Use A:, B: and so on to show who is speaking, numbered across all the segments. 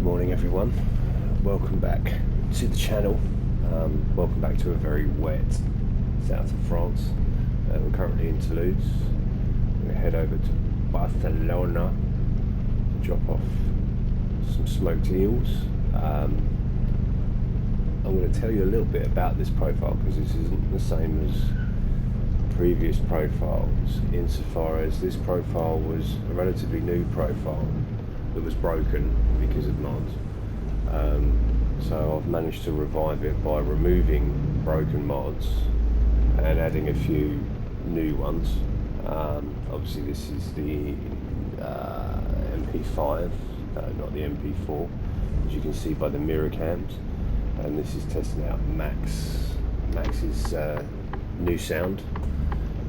A: morning everyone, welcome back to the channel. Welcome back to a very wet south of France. We're currently in Toulouse. We're going to head over to Barcelona to drop off some smoked eels. I'm going to tell you a little bit about this profile because this isn't the same as previous profiles, insofar as this profile was a relatively new profile that was broken because of mods. So I've managed to revive it by removing broken mods and adding a few new ones. Obviously this is the MP5, not the MP4, as you can see by the mirror cams, and this is testing out Max's new sound,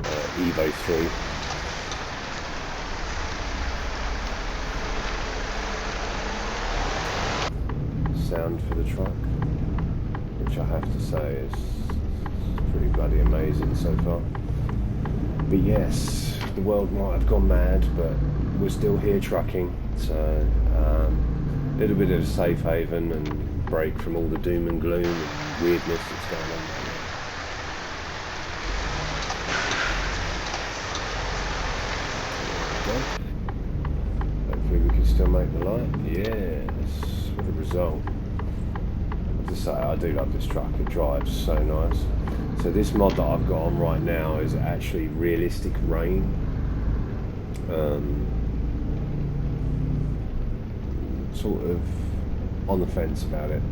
A: Evo 3. Sound for the truck, which I have to say is pretty bloody amazing so far. But yes, the world might have gone mad, but we're still here trucking, so a little bit of a safe haven and break from all the doom and gloom and weirdness that's going on right now. Hopefully we can still make the light. Yes, what a result. As I say, I do love this truck, it drives so nice. So this mod that I've got on right now is actually realistic rain. Sort of on the fence about it.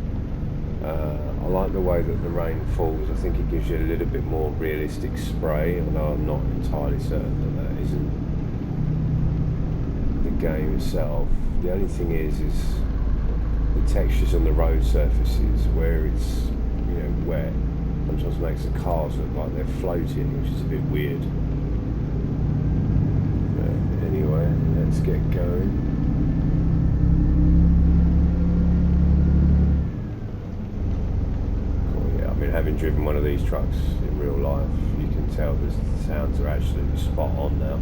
A: I like the way that the rain falls. I think it gives you a little bit more realistic spray, although I'm not entirely certain that isn't the game itself. The only thing is the textures on the road surfaces where it's, you know, wet sometimes makes the cars look like they're floating, which is a bit weird. But anyway, let's get going. Cool, yeah, I mean, having driven one of these trucks in real life, you can tell the sounds are absolutely spot on now.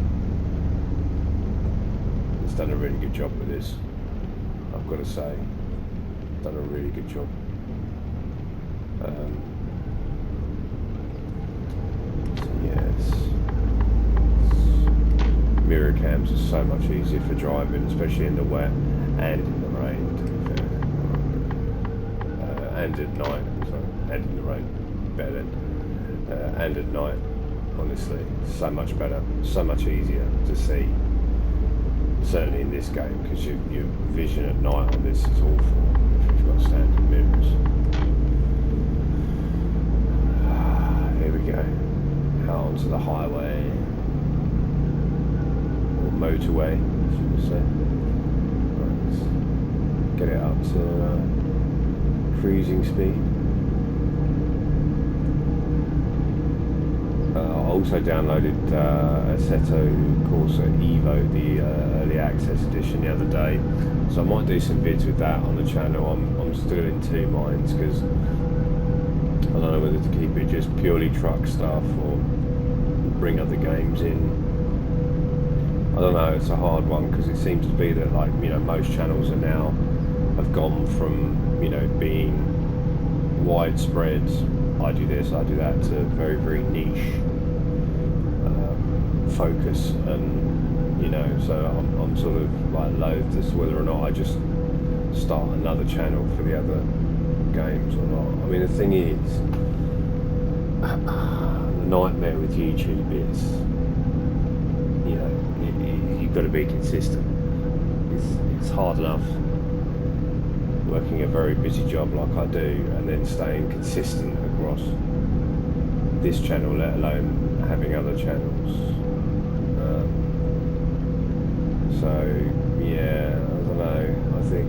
A: It's done a really good job with this, I've got to say. Done a really good job. So yes, mirror cams are so much easier for driving, especially in the wet and in the rain, to be fair. And at night, sorry, and in the rain, better then. And at night, honestly, so much better, so much easier to see. Certainly in this game, because your vision at night on this is awful. Got standard mirrors. Here we go. Out onto the highway, or motorway, as you would say. Right, let's get it up to cruising speed. I also downloaded Assetto Corsa Evo, the early access edition, the other day, so I might do some vids with that on the channel. I'm still in two minds because I don't know whether to keep it just purely truck stuff or bring other games in. I don't know, it's a hard one because it seems to be that, like, you know, most channels are now have gone from, you know, being widespread, I do this, I do that, to very, very niche focus, and, you know, so I'm sort of like loath as to whether or not I just start another channel for the other games or not. I mean, the thing is, the nightmare with YouTube is, you know, you've got to be consistent. It's hard enough working a very busy job like I do and then staying consistent across this channel, let alone having other channels. So yeah, I don't know. I think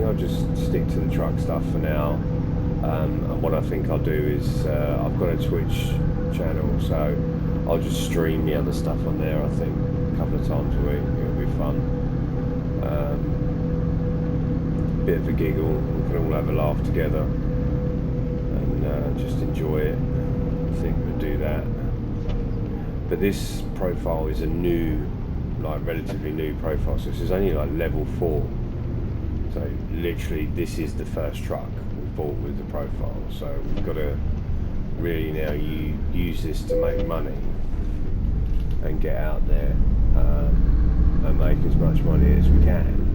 A: I'll just stick to the truck stuff for now. And what I think I'll do is I've got a Twitch channel, so I'll just stream the other stuff on there. I think a couple of times a week. It'll be fun. Bit of a giggle. We can all have a laugh together and just enjoy it. I think we'll do that. But this profile is a new, like, relatively new profile, so this is only like level 4. So literally this is the first truck we bought with the profile, so we've got to really now use this to make money and get out there and make as much money as we can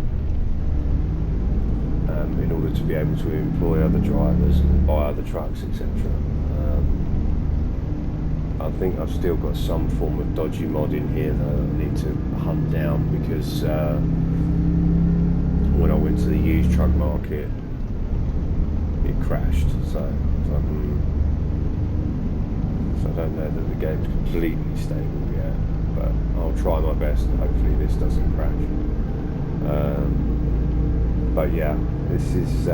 A: in order to be able to employ other drivers and buy other trucks, etc. I think I've still got some form of dodgy mod in here that I need to hunt down, because when I went to the used truck market it crashed, so I don't know that the game's completely stable yet, but I'll try my best and hopefully this doesn't crash. But yeah, this is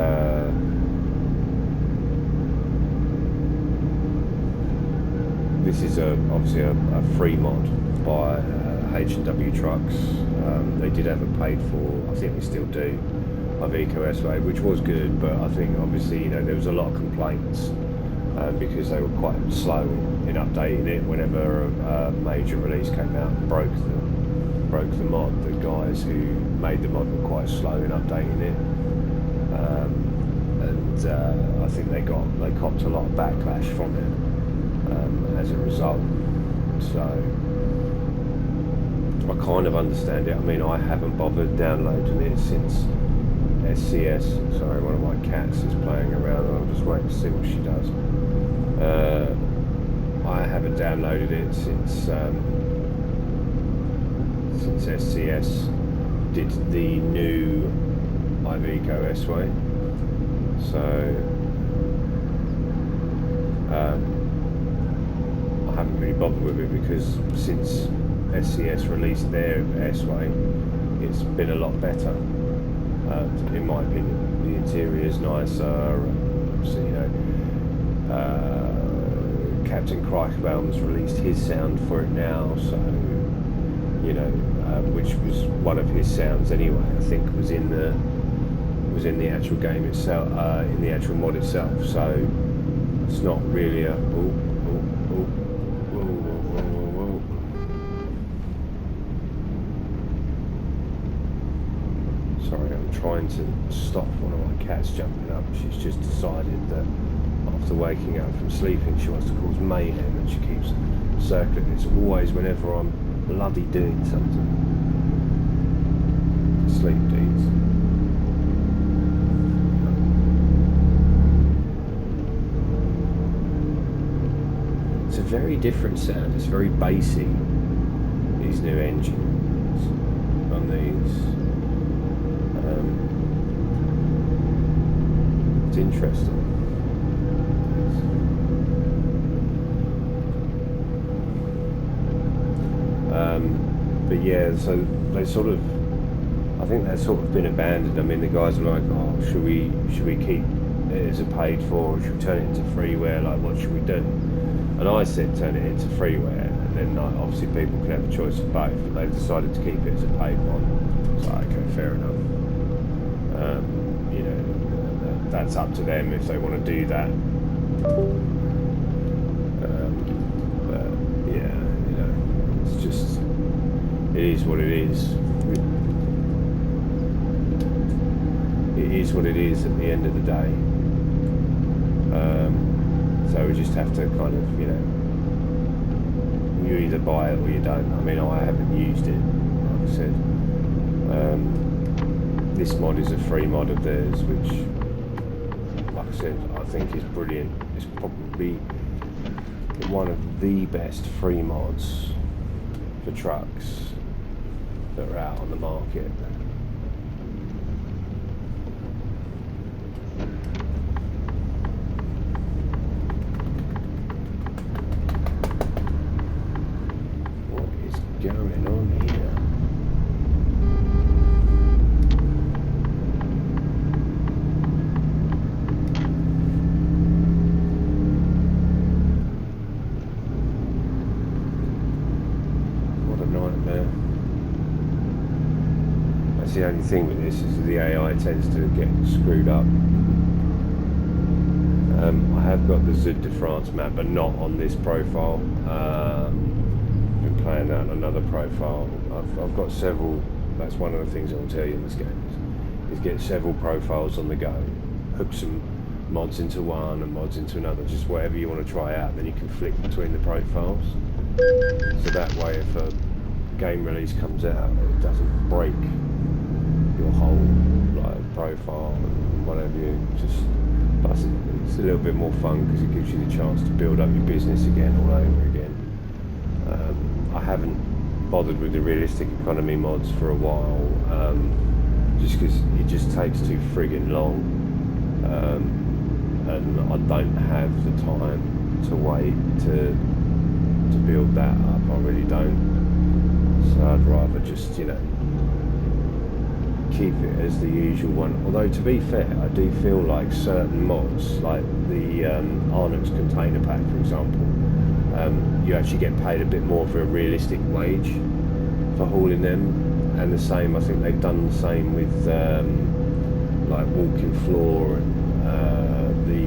A: obviously a free mod by H&W Trucks. They did have a paid for, I think they still do, Iveco S-Way, which was good, but I think obviously there was a lot of complaints because they were quite slow in updating it. Whenever a major release came out and broke the mod, the guys who made the mod were quite slow in updating it, and I think they copped a lot of backlash from it as a result. So I kind of understand it. I mean, I haven't bothered downloading it since SCS. Sorry, one of my cats is playing around and I'm just waiting to see what she does. I haven't downloaded it since SCS did the new Iveco S-Way. So I haven't really bothered with it, because since SCS released their S-Way, it's been a lot better, in my opinion. The interior is nicer, Captain Kreisbaum's released his sound for it now, so which was one of his sounds anyway. I think was in the actual game itself, in the actual mod itself. So it's not really a Sorry, I'm trying to stop one of my cats jumping up. She's just decided that after waking up from sleeping she wants to cause mayhem, and she keeps circling. It's always whenever I'm bloody doing something. Sleep, dudes. It's a very different sound. It's very bassy, these new engines on these. It's interesting. But yeah, so they I think that's sort of been abandoned. I mean, the guys are like, oh, should we keep it as a paid for, or should we turn it into freeware? Like, what should we do? And I said turn it into freeware, and then obviously people can have a choice of both, but they've decided to keep it as a paid one. So okay, fair enough. That's up to them if they want to do that. But yeah, it's just, it is what it is. It is what it is at the end of the day. So we just have to kind of, you either buy it or you don't. I mean, I haven't used it, like I said. This mod is a free mod of theirs, which, like I said, I think is brilliant. It's probably one of the best free mods for trucks that are out on the market. What is going on here? The only thing with this is the AI tends to get screwed up. I have got the Sud de France map, but not on this profile. I've been playing that on another profile. I've got several. That's one of the things I will tell you in this game is get several profiles on the go, hook some mods into one and mods into another, just whatever you want to try out, then you can flick between the profiles. So that way if a game release comes out, it doesn't break your whole like profile and whatever. You just, plus it's a little bit more fun because it gives you the chance to build up your business again all over again. I haven't bothered with the realistic economy mods for a while, just because it just takes too friggin' long, and I don't have the time to wait to build that up. I really don't. So I'd rather just, you know, keep it as the usual one. Although to be fair, I do feel like certain mods, like the Arnux container pack, for example, you actually get paid a bit more for a realistic wage for hauling them. And the same, I think they've done the same with like walking floor and the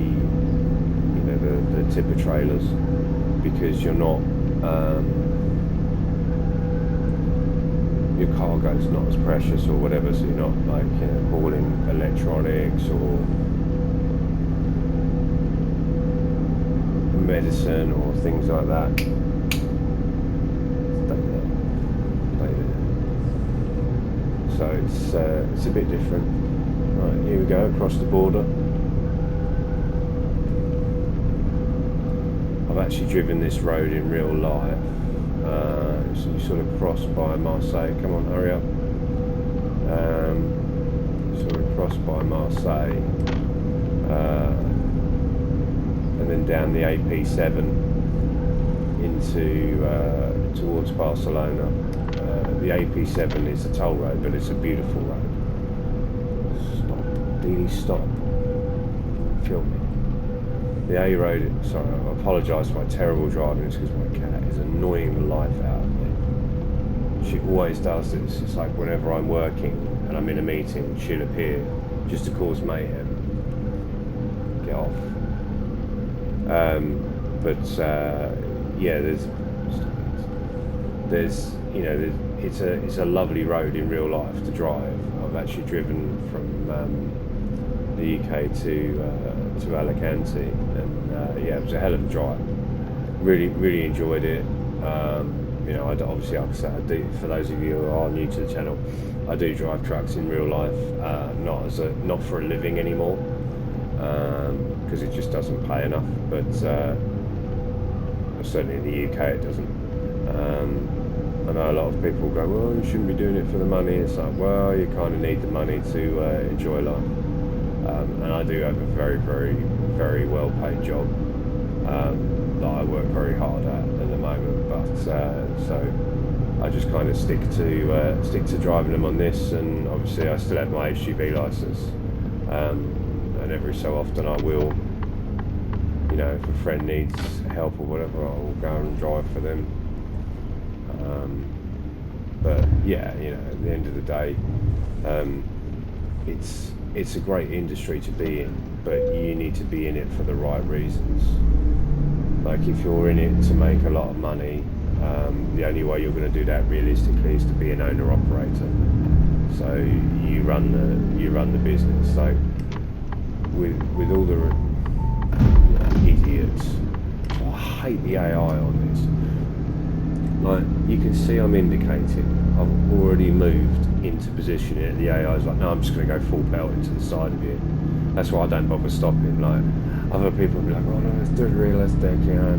A: tipper trailers, because you're not your cargo's not as precious or whatever, so you're not like, you know, hauling electronics or medicine or things like that. So it's a bit different. Right, here we go, across the border. I've actually driven this road in real life. So you sort of cross by Marseille. Come on, hurry up. Sort of cross by Marseille, and then down the AP7 into towards Barcelona. The AP7 is a toll road, but it's a beautiful road. Stop, Deanie, stop. Film me. The A road. Sorry, I apologise for my terrible driving. It's because my cat is annoying the life out of me. She always does this. It's like whenever I'm working and I'm in a meeting, she'll appear just to cause mayhem. Get off. Yeah, there's you know, it's a lovely road in real life to drive. I've actually driven from the UK to Alicante, and yeah, it was a hell of a drive. Really enjoyed it. You know, obviously, like I said, I do, for those of you who are new to the channel, I do drive trucks in real life, not for a living anymore, because it just doesn't pay enough. But certainly in the UK, it doesn't. I know a lot of people go, well, you shouldn't be doing it for the money. It's like, well, you kind of need the money to enjoy life. And I do have a very well paid job that I work very hard at the moment. But so I just kind of stick to driving them on this, and obviously I still have my HGV license, and every so often I will, you know, if a friend needs help or whatever, I'll go and drive for them. But yeah, you know, at the end of the day, it's a great industry to be in, but you need to be in it for the right reasons. Like if you're in it to make a lot of money, the only way you're going to do that realistically is to be an owner operator. So you run the business. So with all the idiots, I hate the AI on this. Like, you can see I'm indicating I've already moved into position here. The AI is like, no, I'm just going to go full belt into the side of you. That's why I don't bother stopping. Like, other people will be like, oh no, let's do it realistic, you know,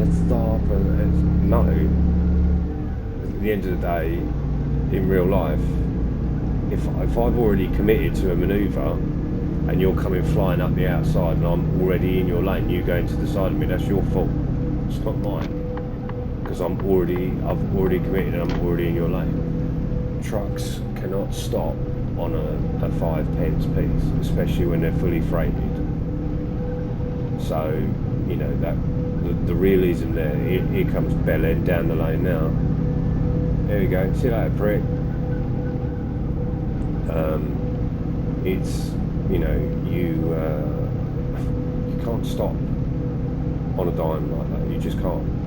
A: let's stop. And no, at the end of the day, in real life, if I've already committed to a manoeuvre and you're coming flying up the outside and I'm already in your lane, you going to the side of me, that's your fault. It's not mine. Because I've already committed and I'm already in your lane. Trucks cannot stop on a 5p piece, especially when they're fully freighted. So, you know, that the realism there. Here comes Bell End down the lane now. There we go. See you later, prick. It's, you know, you can't stop on a dime like that. You just can't.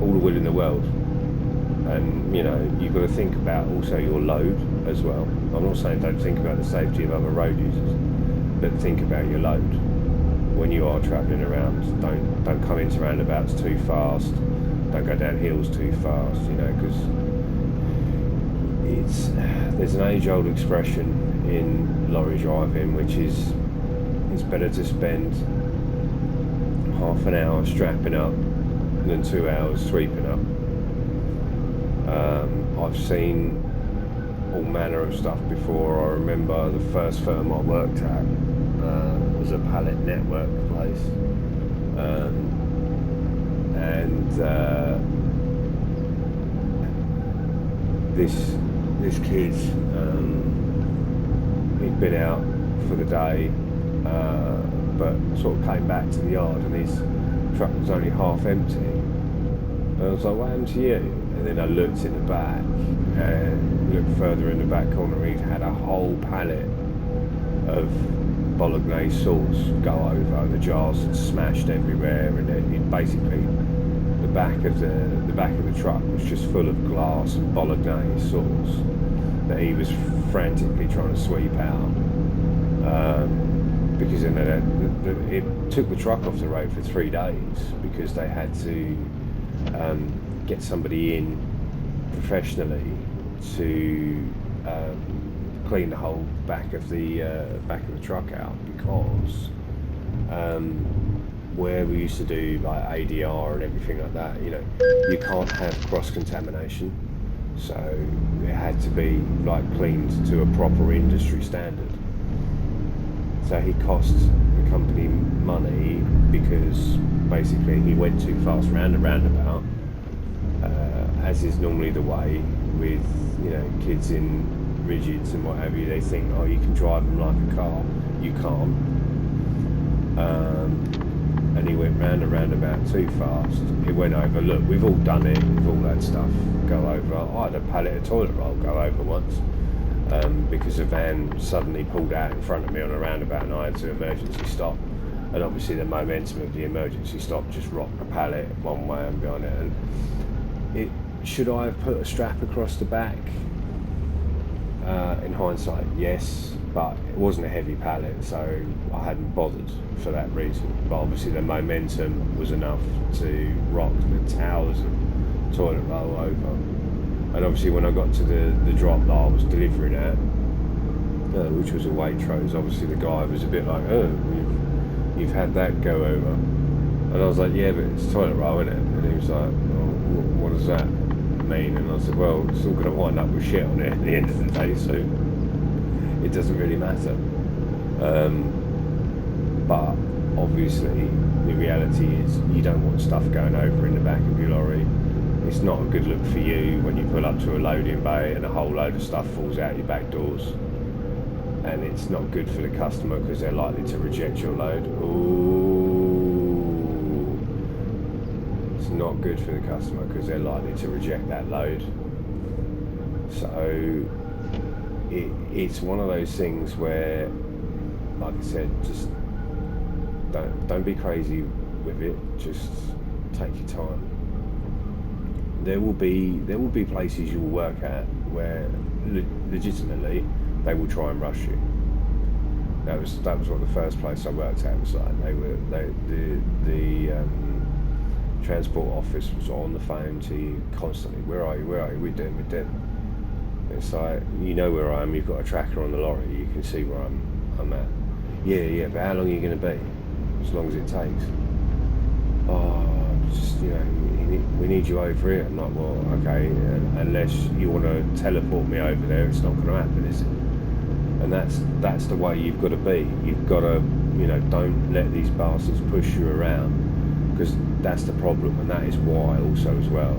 A: All the will in the world, and you know, you've got to think about also your load. as well. I'm not saying don't think about the safety of other road users, but think about your load when you are travelling around. Don't come into roundabouts too fast. Don't go down hills too fast. You know, because there's an age-old expression in lorry driving, which is it's better to spend half an hour strapping up than 2 hours sweeping up. I've seen all manner of stuff before. I remember the first firm I worked at was a pallet network place, and this kid, he'd been out for the day, but sort of came back to the yard, and his truck was only half empty. And I was like, what happened to you? And then I looked in the back, and looked further in the back corner, he'd had a whole pallet of bolognese sauce go over, and the jars had smashed everywhere, and it basically, the back of the truck was just full of glass and bolognese sauce that he was frantically trying to sweep out. Because it took the truck off the road for 3 days because they had to get somebody in professionally to clean the whole back of the truck out, because where we used to do like ADR and everything like that, you know, you can't have cross-contamination, so it had to be like cleaned to a proper industry standard. So he cost the company money because basically he went too fast round a roundabout, as is normally the way with, you know, kids in rigids and what have you. They think, oh, you can drive them like a car. You can't. And he went round a roundabout too fast. It went over. Look, we've all done it with all that stuff. Go over. I had a pallet of toilet roll go over once. Because a van suddenly pulled out in front of me on a roundabout, and I had to emergency stop. And obviously the momentum of the emergency stop just rocked the pallet one way and behind it. And should I have put a strap across the back? In hindsight, yes, but it wasn't a heavy pallet, so I hadn't bothered for that reason. But obviously the momentum was enough to rock the towers of toilet roll over. And obviously when I got to the drop that I was delivering at, which was a Waitrose, obviously the guy was a bit like, oh, you've had that go over. And I was like, yeah, but it's toilet roll, isn't it? And he was like, well, what does that mean? And I said, well, it's all going to wind up with shit on it at the end of the day, so it doesn't really matter. But obviously the reality is you don't want stuff going over in the back of your lorry. It's not a good look for you when you pull up to a loading bay and a whole load of stuff falls out your back doors. And it's not good for the customer because they're likely to reject your load. Ooh. It's not good for the customer because they're likely to reject that load. So it's one of those things where, like I said, just don't be crazy with it. Just take your time. There will be places you'll work at where legitimately they will try and rush you. That was what the first place I worked at was like. The transport office was on the phone to you constantly. Where are you? We're doing. It's like, you know where I am. You've got a tracker on the lorry. You can see where I'm at. Yeah. But how long are you going to be? As long as it takes. Oh, just, you know, we need you over here. I'm like, well, okay, unless you want to teleport me over there, it's not going to happen, is it? And that's the way you've got to be. You've got to, you know, don't let these bastards push you around, because that's the problem. And that is why also as well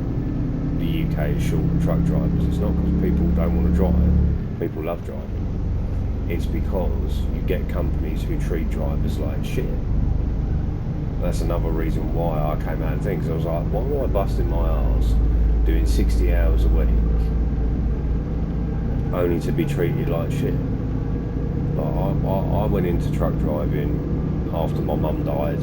A: the UK is short of truck drivers. It's not because people don't want to drive. People love driving. It's because you get companies who treat drivers like shit. That's another reason why I came out and things. I was like, why am I busting my arse doing 60 hours a week only to be treated like shit? Like, I went into truck driving after my mum died.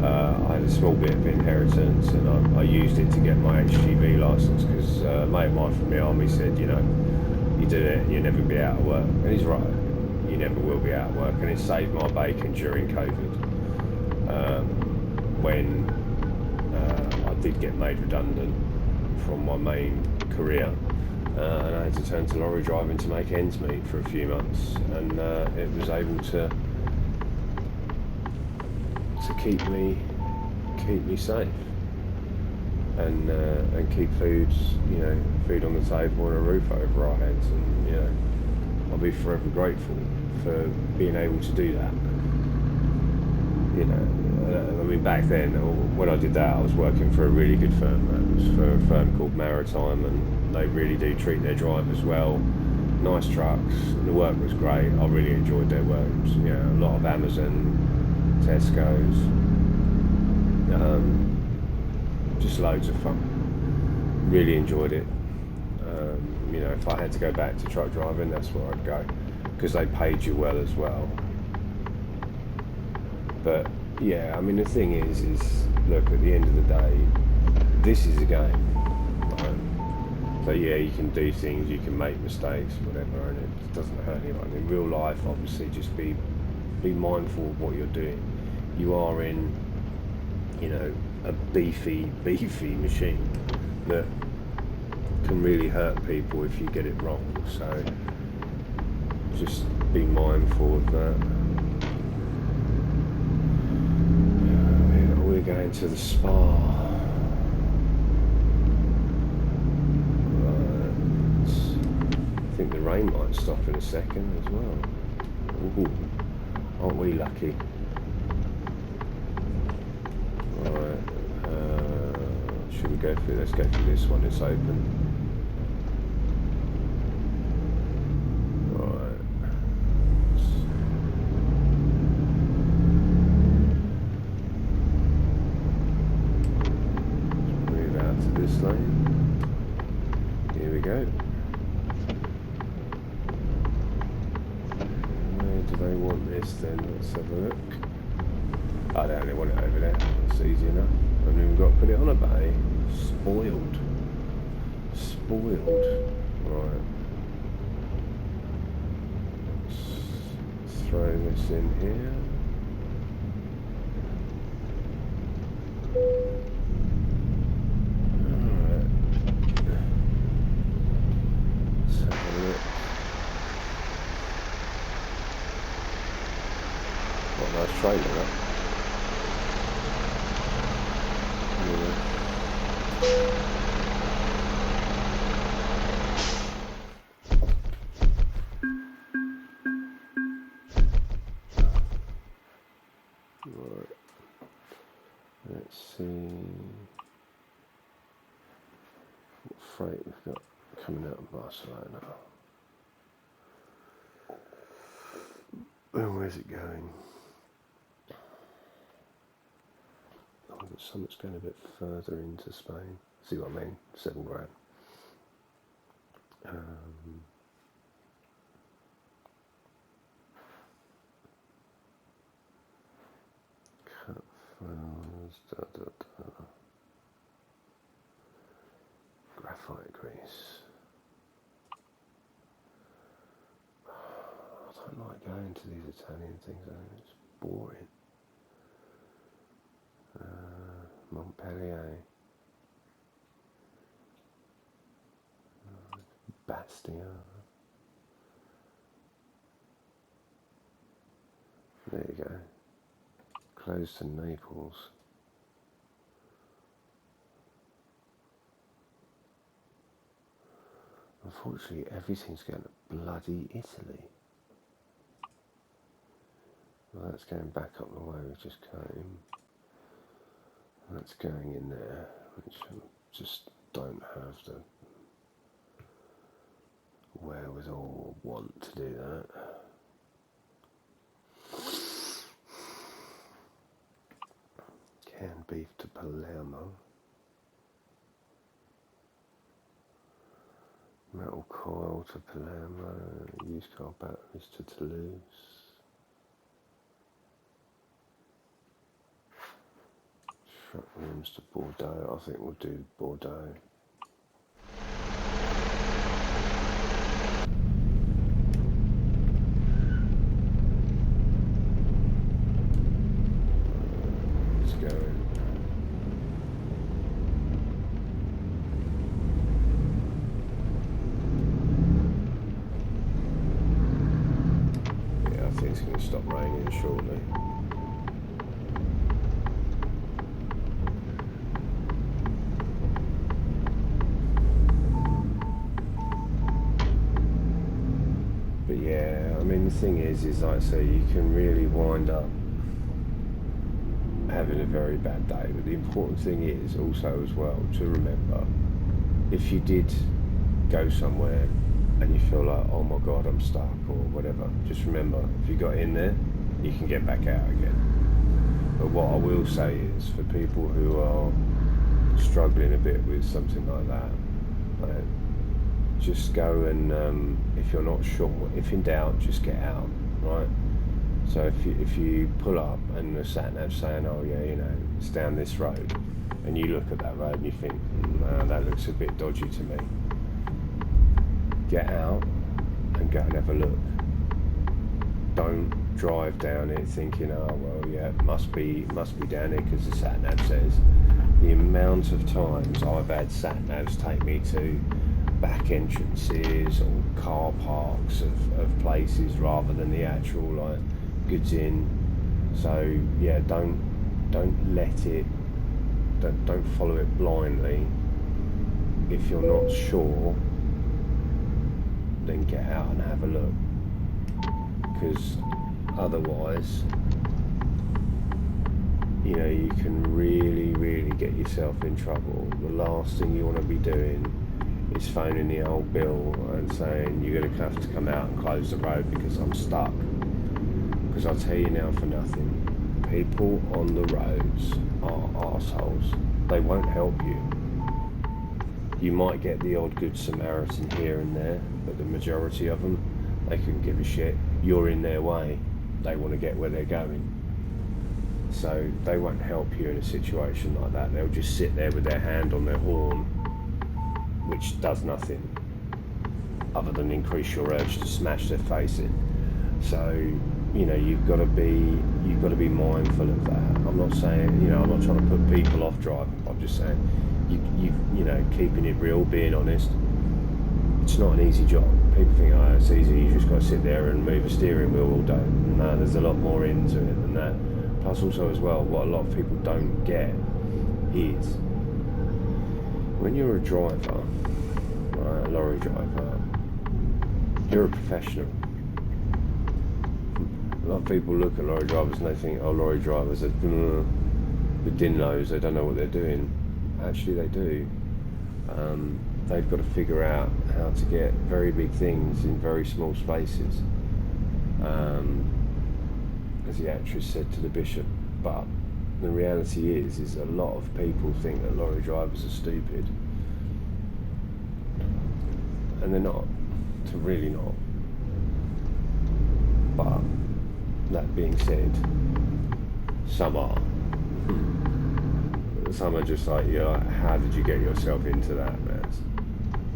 A: I had a small bit of inheritance, and I used it to get my HGV licence, because a mate of mine from the army said, you know, you do it and you'll never be out of work. And he's right, you never will be out of work, and it saved my bacon during COVID. When I did get made redundant from my main career, and I had to turn to lorry driving to make ends meet for a few months, and it was able to keep me safe, and keep food on the table and a roof over our heads, and I'll be forever grateful for being able to do that. I mean, back then, when I did that, I was working for a really good firm. It was for a firm called Maritime, and they really do treat their drivers well. Nice trucks, the work was great. I really enjoyed their work. A lot of Amazon, Tesco's, just loads of fun. Really enjoyed it. If I had to go back to truck driving, that's where I'd go, because they paid you well as well. But yeah, I mean, the thing is look, at the end of the day, this is a game, right? So yeah, you can do things, you can make mistakes, whatever, and it doesn't hurt anyone. In real life, obviously, just be mindful of what you're doing. You are in, a beefy machine that can really hurt people if you get it wrong. So just be mindful of that. We're going to the spa. Right. I think the rain might stop in a second as well. Ooh, aren't we lucky? Right. Should we go through? Let's go through this one. It's open. Here we go. Where do they want this then? Let's have a look. Oh, they only want it over there. That's easy enough. And then we've got to put it on a bay. Spoiled. Right. Let's throw this in here. Nice trailer, that. Right. Let's see what freight we've got coming out of Barcelona. And where's it going? Some that's going a bit further into Spain. See what I mean? 7 grand. Cut files, graphite grease. I don't like going to these Italian things, it's boring. Montpellier, Bastia. There you go. Close to Naples. Unfortunately, everything's going to bloody Italy. Well, that's going back up the way we just came. That's going in there, which I just don't have the wherewithal or want to do that. Canned beef to Palermo. Metal coil to Palermo. Used car batteries to Toulouse. Truck rims to Bordeaux. I think we'll do Bordeaux. going. Yeah, I think it's going to stop raining shortly. But yeah, I mean, the thing is like I say, you can really wind up having a very bad day. But the important thing is also as well to remember, if you did go somewhere and you feel like, oh my god, I'm stuck or whatever, just remember, if you got in there, you can get back out again. But what I will say is, for people who are struggling a bit with something like that, just go and if you're not sure, if in doubt, just get out, right? So if you pull up and the sat nav saying, oh yeah, you know, it's down this road, and you look at that road and you think, that looks a bit dodgy to me, get out and go and have a look. Don't drive down it thinking, oh well, yeah, it must be down here because the sat nav says. The amount of times I've had sat navs take me to back entrances or car parks of places rather than the actual like goods in. So yeah, don't let it, don't follow it blindly. If you're not sure, then get out and have a look, because otherwise, you know, you can really get yourself in trouble. The last thing you want to be doing is phoning the old bill and saying you're going to have to come out and close the road because I'm stuck. Because I'll tell you now for nothing, people on the roads are arseholes. They won't help you. You might get the odd good Samaritan here and there, but the majority of them, they couldn't give a shit. You're in their way. They want to get where they're going. So they won't help you in a situation like that. They'll just sit there with their hand on their horn, which does nothing other than increase your urge to smash their face in. So, you know, you've got to be mindful of that. I'm not saying, you know, I'm not trying to put people off driving. I'm just saying, you know, keeping it real, being honest. It's not an easy job. People think, oh, it's easy. You just got to sit there and move a steering wheel all day. No, there's a lot more into it than that. Plus, also as well, what a lot of people don't get is when you're a driver, right, a lorry driver, you're a professional. A lot of people look at lorry drivers and they think, oh, lorry drivers are the dinlos, they don't know what they're doing. Actually, they do. They've got to figure out how to get very big things in very small spaces. As the actress said to the bishop, but the reality is a lot of people think that lorry drivers are stupid, and they're not. They're really not. But that being said, some are. Some are just like, you're like, how did you get yourself into that mess?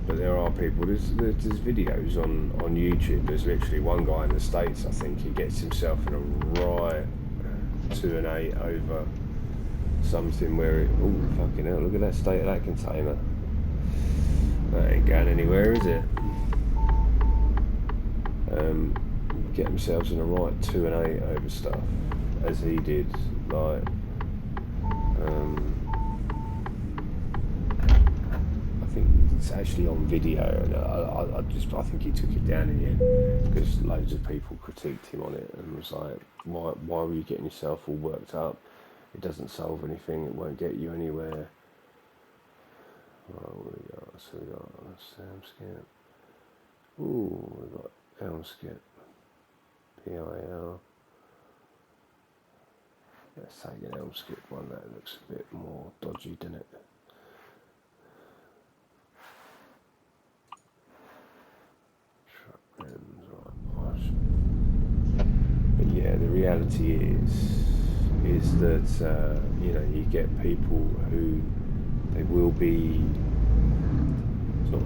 A: But there are people, there's videos on YouTube. There's literally one guy in the States, I think, he gets himself in a right 2-8 over something where it, oh fucking hell, look at that state of that container. That ain't going anywhere, is it? Get themselves in a right 2-8 over stuff, as he did, like, I think it's actually on video, and I think he took it down in the end because loads of people critiqued him on it and was like, why were you getting yourself all worked up? It doesn't solve anything, it won't get you anywhere. Right, what we got? So we got Sam Skip. Ooh, we got Elm Skip. PIL. Let's take an Elm Skip one, that looks a bit more dodgy, doesn't it? Truck rims, right. But yeah, the reality is that you know, you get people who they will be.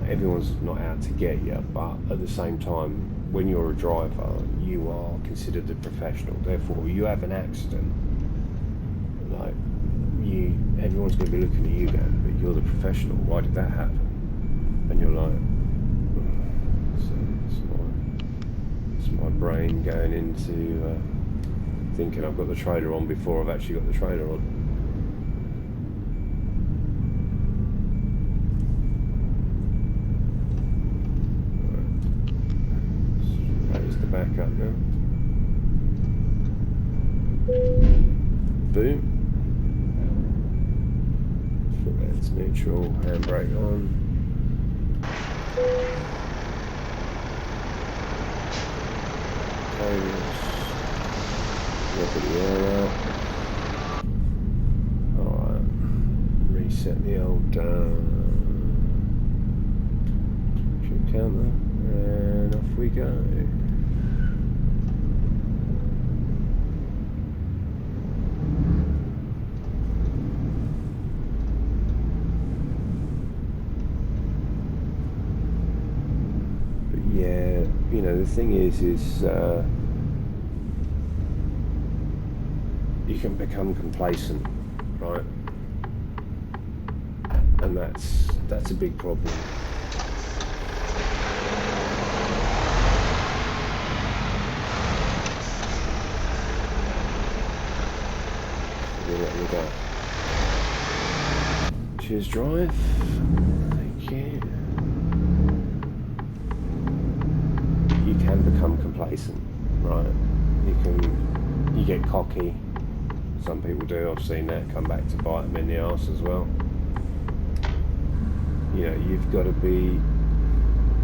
A: Everyone's not out to get you, but at the same time, when you're a driver, you are considered a professional. Therefore, you have an accident, like, everyone's going to be looking at you going, but you're the professional, why did that happen? And you're like, it's my brain going into thinking I've got the trailer on before I've actually got the trailer on. Right. Raise the back up now. Boom. Foot that's neutral, handbrake on. Look at the air out. Alright, reset the old fuel counter, and off we go. But yeah, you know, the thing is you can become complacent, right? And that's a big problem. We'll let you go. Cheers, drive. Thank you. You can become complacent, right? You get cocky. Some people do. I've seen that come back to bite them in the arse as well. You know, you've got to be,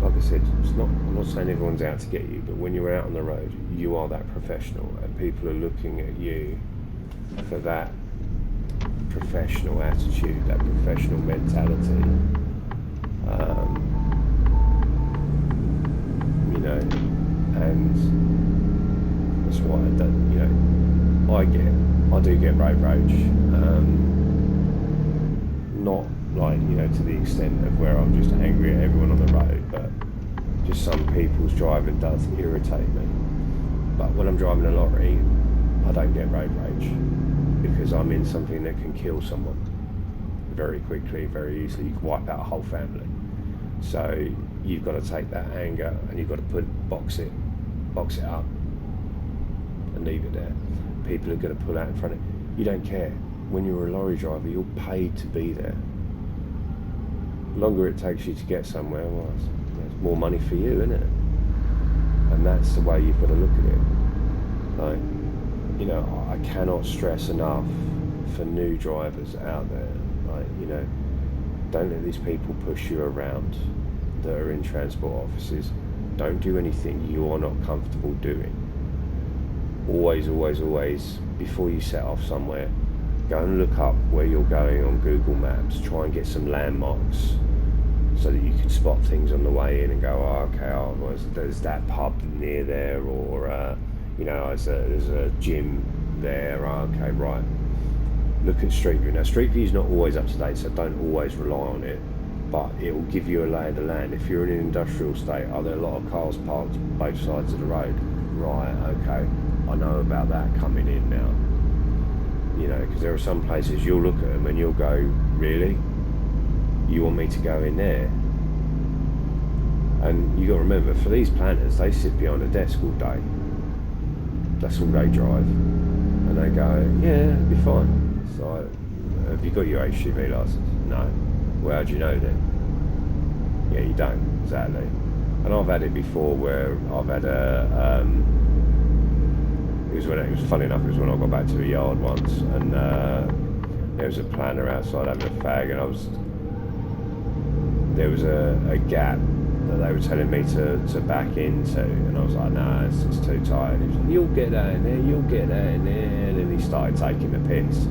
A: like I said, I'm not saying everyone's out to get you, but when you're out on the road, you are that professional, and people are looking at you for that professional attitude, that professional mentality. You know, and that's why I do get road rage. Not like, you know, to the extent of where I'm just angry at everyone on the road, but just some people's driving does irritate me. But when I'm driving a lorry, I don't get road rage, because I'm in something that can kill someone very quickly, very easily. You can wipe out a whole family. So you've got to take that anger and you've got to box it up and leave it there. People are going to pull out in front of you. You don't care. When you're a lorry driver, you're paid to be there. The longer it takes you to get somewhere, well, it's more money for you, isn't it? And that's the way you've got to look at it. Like, you know, I cannot stress enough for new drivers out there, like, you know, don't let these people push you around that are in transport offices. Don't do anything you are not comfortable doing. Always, before you set off somewhere, go and look up where you're going on Google Maps. Try and get some landmarks so that you can spot things on the way in and go, oh, okay, there's that pub near there, or you know, there's a gym there. Oh, okay, right. Look at Street View. Now, Street View is not always up to date, so don't always rely on it, but it will give you a lay of the land. If you're in an industrial state, are there a lot of cars parked both sides of the road? Right, okay, I know about that coming in now. You know, because there are some places you'll look at them and you'll go, really? You want me to go in there? And you got to remember, for these planners, they sit behind a desk all day. That's all they drive. And they go, yeah, it'll be fine. So, have you got your HGV license? No. Well, how do you know then? Yeah, you don't, exactly. And I've had it before where I've had it was funny enough, it was when I got back to the yard once, and there was a planner outside having a fag, and there was a gap that they were telling me to back into, and I was like, nah, it's too tight. And he was like, you'll get that in there, you'll get that in there. And then he started taking the piss,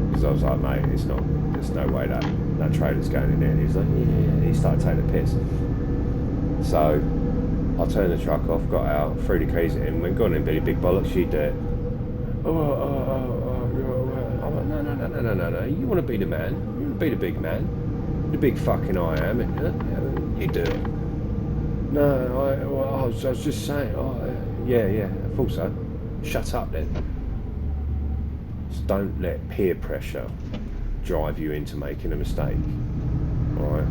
A: because I was like, mate, there's no way that trailer's going in there. And he was like, yeah. He started taking the piss. So I turned the truck off, got out, threw the keys in, went, go on in, Billy, big bollocks, you do it. I'm like, no, you want to be the man, you want to be the big man, the big fucking I am, you do it. No, I was just saying, yeah, I thought so. Shut up then. So don't let peer pressure drive you into making a mistake. Alright?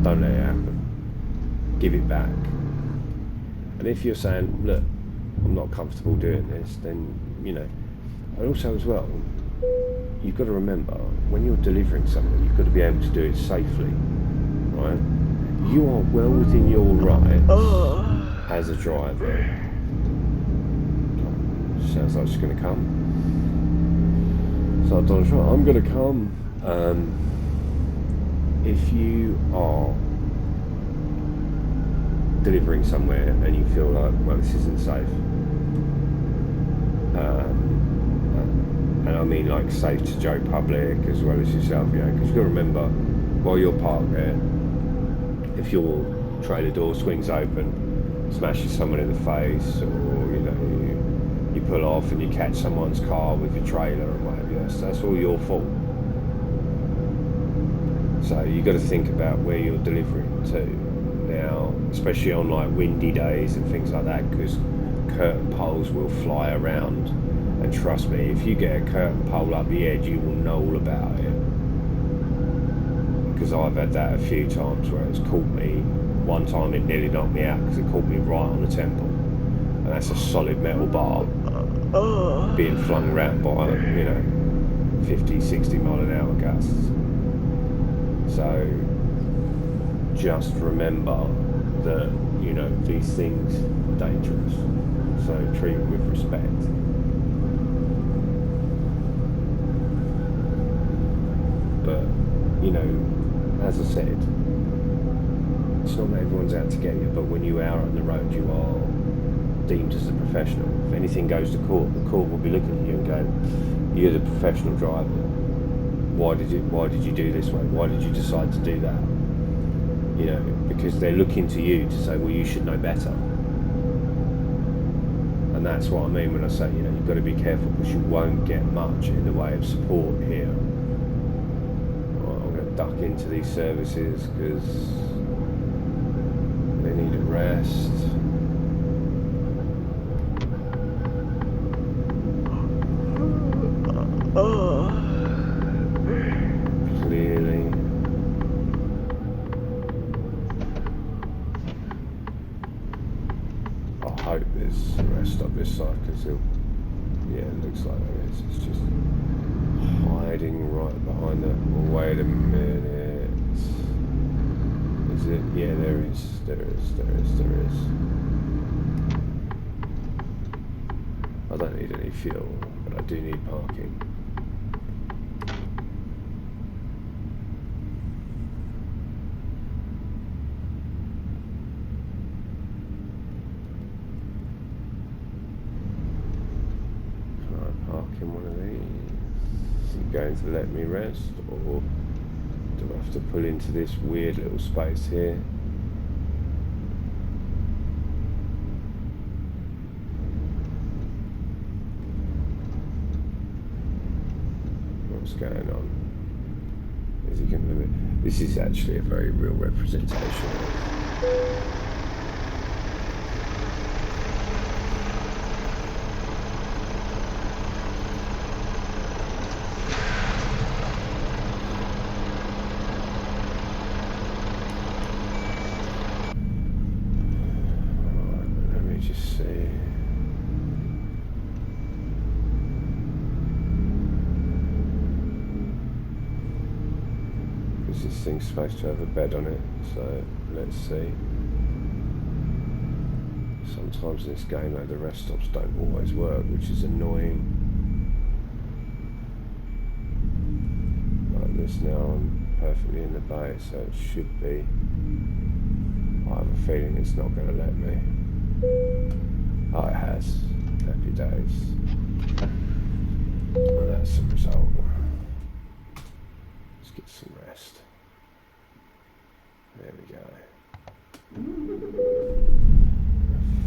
A: Don't let it happen. Give it back. And if you're saying, look, I'm not comfortable doing this, then, you know, and also as well, you've got to remember, when you're delivering something, you've got to be able to do it safely, right? You are well within your rights as a driver. Sounds like she's going to come. So Donald Trump, I'm going to come. If you are delivering somewhere and you feel like, well, this isn't safe, and I mean like safe to Joe Public as well as yourself, you know, because you've got to remember, while you're parked there, if your trailer door swings open, smashes someone in the face, or you know, you pull off and you catch someone's car with your trailer and whatever, that's all your fault. So you've got to think about where you're delivering to now, especially on like windy days and things like that, because curtain poles will fly around, and trust me, if you get a curtain pole up the edge, you will know all about it, because I've had that a few times where it's caught me. One time it nearly knocked me out because it caught me right on the temple, and that's a solid metal bar being flung around by, you know, 50, 60 mile an hour gusts. So just remember that, you know, these things are dangerous, so treat them with respect. But, you know, as I said, it's not that everyone's out to get you, but when you are on the road, you are deemed as a professional. If anything goes to court, the court will be looking at you and go, you're the professional driver. Why did you do this way? Why did you decide to do that? You know, because they're looking to you to say, well, you should know better. And that's what I mean when I say, you know, you've got to be careful, because you won't get much in the way of support here. Right, I'm going to duck into these services because they need a rest. Clearly. I hope there's a rest stop this side, because yeah, it looks like there is. It's just hiding right behind the... Well, wait a minute. Is it? Yeah, there is. I don't need any fuel, but I do need parking. Can I park in one of these? Is it going to let me rest, or do I have to pull into this weird little space here? What's going on? Is he going to limit? This is actually a very real representation of... Let me just see. This thing's supposed to have a bed on it, so let's see. Sometimes in this game, though, the rest stops don't always work, which is annoying. Like this now, I'm perfectly in the bay, so it should be. I have a feeling it's not going to let me. Oh, it has. Happy days. Well, that's the result. Let's get some rest. There we go.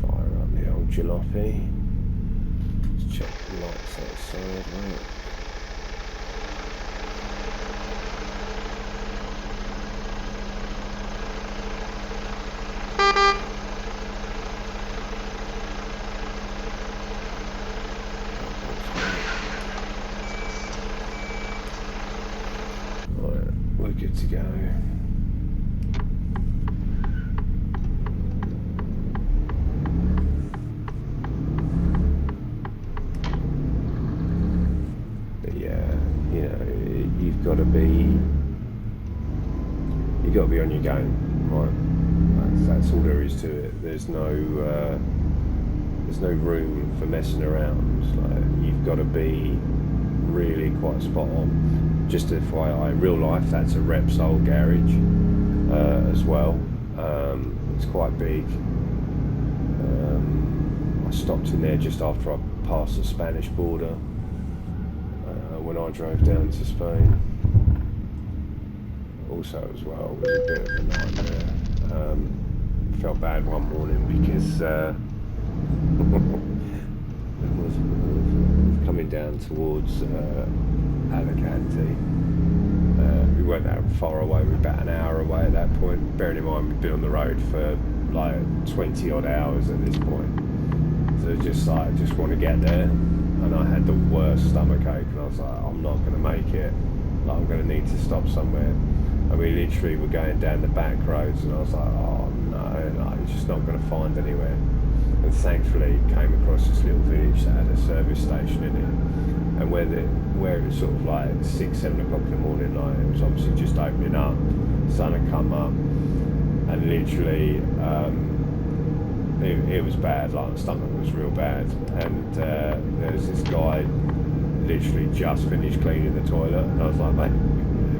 A: Fire up the old jalopy. Let's check the lights outside, right? gotta be on your game, right? That's all there is to it. There's no room for messing around. Like, you've got to be really quite spot on. Just FYI, in real life, that's a Repsol garage as well. It's quite big. I stopped in there just after I passed the Spanish border when I drove down to Spain. Also, as well, it was a bit of a nightmare. Felt bad one morning because coming down towards Alicante. We weren't that far away, we were about an hour away at that point. Bearing in mind we'd been on the road for like 20 odd hours at this point. So just like, just want to get there. And I had the worst stomachache and I was like, I'm not going to make it. Like, I'm going to need to stop somewhere. And we literally were going down the back roads and I was like, oh no, like, it's just not going to find anywhere. And thankfully came across this little village that had a service station in it. And where it was sort of like 6-7 o'clock in the morning, like, it was obviously just opening up, the sun had come up, and literally it was bad, like the stomach was real bad. And there was this guy literally just finished cleaning the toilet and I was like, mate,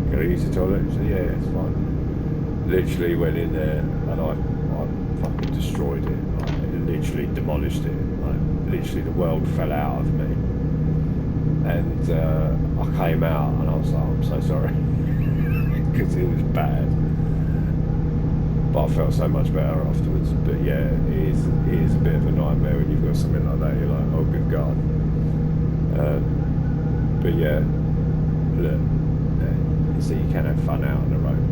A: can I use the toilet? He said, yeah, it's fine. Literally went in there and I fucking destroyed it, like, literally demolished it, like, literally the world fell out of me. And I came out and I was like, I'm so sorry, because it was bad. But I felt so much better afterwards. But yeah, it is a bit of a nightmare when you've got something like that. You're like, oh good God. But yeah, look, so you can have fun out on the road.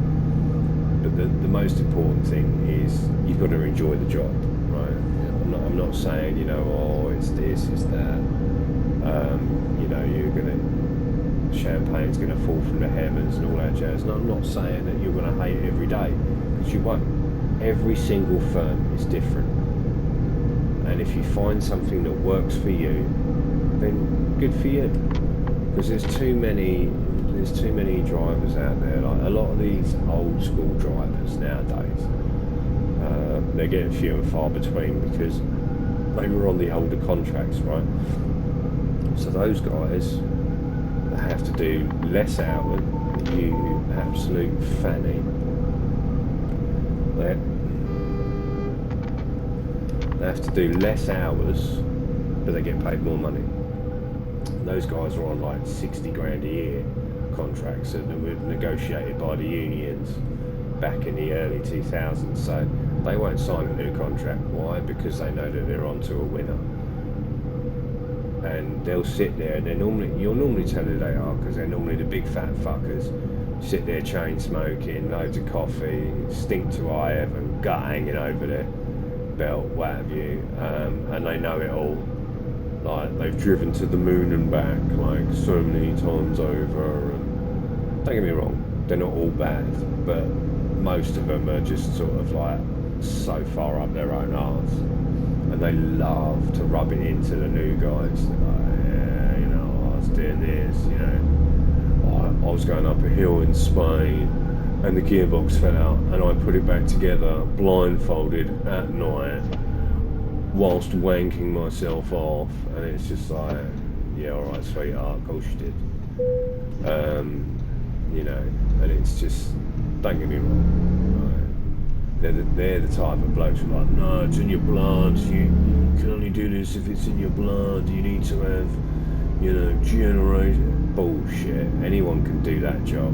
A: But the most important thing is you've got to enjoy the job, right? I'm not saying, you know, oh, it's this, it's that. You know, champagne's gonna fall from the heavens and all that jazz. And I'm not saying that you're gonna hate it every day, because you won't. Every single firm is different. And if you find something that works for you, then good for you. Because there's too many drivers out there. Like, a lot of these old school drivers nowadays, they're getting few and far between because they were on the older contracts, right? So those guys have to do less hours. You absolute fanny. They have to do less hours, but they get paid more money. And those guys are on like 60 grand a year contracts that were negotiated by the unions back in the early 2000s. So they won't sign a new contract. Why? Because they know that they're onto a winner. And they'll sit there, and you'll normally tell who they are, because they're normally the big fat fuckers, sit there chain smoking, loads of coffee, stink to high heaven, gut hanging over their belt, what have you, and they know it all. Like, they've driven to the moon and back like so many times over. And don't get me wrong, they're not all bad, but most of them are just sort of like so far up their own arse. And they love to rub it into the new guys. Like, yeah, you know, I was doing this, you know. I was going up a hill in Spain and the gearbox fell out and I put it back together blindfolded at night whilst wanking myself off. And it's just like, yeah, alright, sweetheart, of course you did. You know, and it's just, don't get me wrong. They're the type of blokes who are like, no, it's in your blood, you can only do this if it's in your blood, you need to have, you know, generation. Bullshit, anyone can do that job.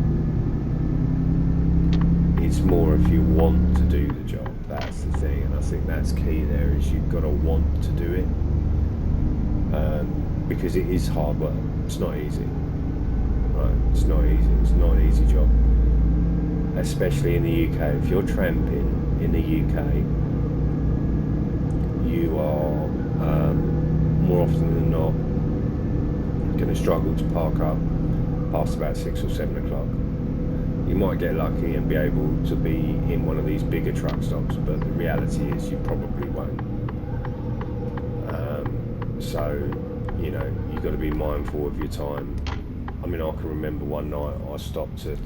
A: It's more if you want to do the job, that's the thing, and I think that's key there, is you've got to want to do it. Because it is hard work, it's not easy. Right? It's not easy, it's not an easy job. Especially in the UK. If you're tramping in the UK, you are more often than not going to struggle to park up past about 6 or 7 o'clock. You might get lucky and be able to be in one of these bigger truck stops, but the reality is you probably won't. So, you know, you've got to be mindful of your time. I mean, I can remember one night I stopped at